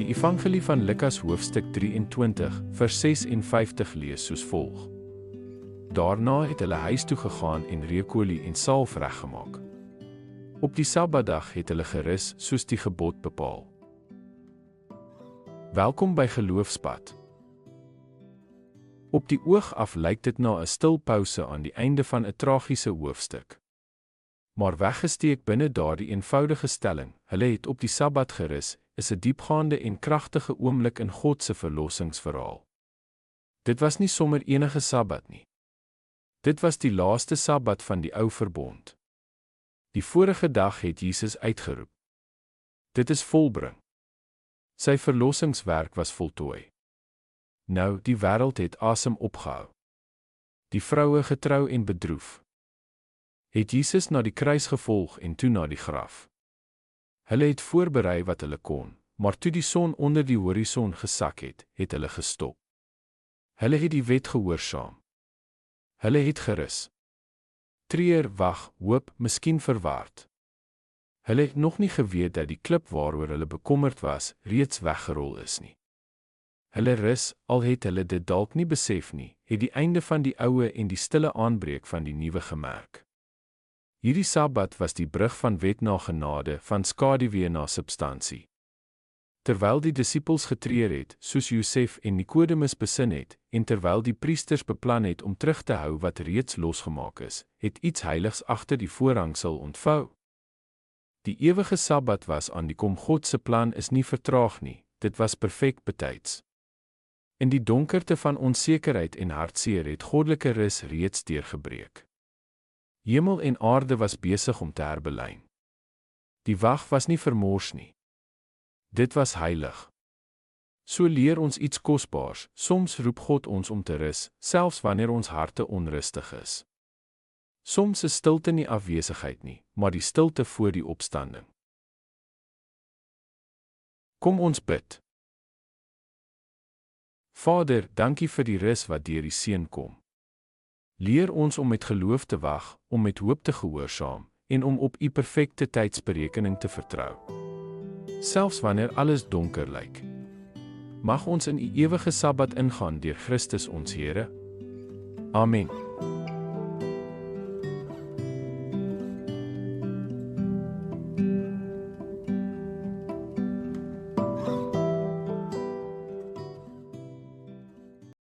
Die evangelie van Lukas hoofstuk 23, vers 56 lees soos volg. Daarna het hulle huis toe gegaan en reukolie en salf reggemaak. Op die Sabbatdag het hulle gerus soos die gebod bepaal. Welkom by Geloofspad. Op die oog af lyk dit na 'n stil pouse aan die einde van 'n tragiese hoofstuk. Maar weggesteek binne daardie eenvoudige stelling, hulle het op die Sabbat gerus, is 'n diepgaande en kragtige oomblik in God se verlossingsverhaal. Dit was nie sommer enige Sabbat nie. Dit was die laaste Sabbat van die ou verbond. Die vorige dag het Jesus uitgeroep. Dit is volbring. Sy verlossingswerk was voltooi. Nou, die wêreld het asem opgehou. Die vroue getrou en bedroef, het Jesus na die kruis gevolg en toe na die graf. Hulle het voorberei wat hulle kon, maar toe die son onder die horison gesak het, het hulle gestop. Hulle het die wet gehoorsaam. Hulle het gerus. Treur, wag, hoop, miskien verward. Hulle het nog nie geweet dat die klip waaroor hulle bekommerd was, reeds weggerol is nie. Hulle rus, al het hulle dit dalk nie besef nie, het die einde van die oue en die stille aanbreek van die nuwe gemerk. Hierdie Sabbat was die brug van wet na genade, van skaduwee na substansie. Terwyl die disippels getreur het, soos Josef en Nikodemus besin het, en terwyl die priesters beplan het om terug te hou wat reeds losgemaak is, het iets heiligs agter die voorhangsel ontvou. Die ewige Sabbat was aan die kom. God se plan is nie vertraag nie, dit was perfek betyds. In die donkerte van onsekerheid en hartseer het goddelike rus reeds deurgebreek. Hemel en aarde was besig om te herbelyn. Die wag was nie vermors nie. Dit was heilig. So leer ons iets kosbaars, soms roep God ons om te rus, selfs wanneer ons harte onrustig is. Soms is stilte nie afwesigheid nie, maar die stilte voor die opstanding. Kom ons bid. Vader, dankie vir die rus wat deur die Seun kom. Leer ons om met geloof te wag, om met hoop te gehoorsaam, en om op U perfekte tydsberekening te vertrou. Selfs wanneer alles donker lyk. Mag ons in U ewige Sabbat ingaan deur Christus ons Here. Amen.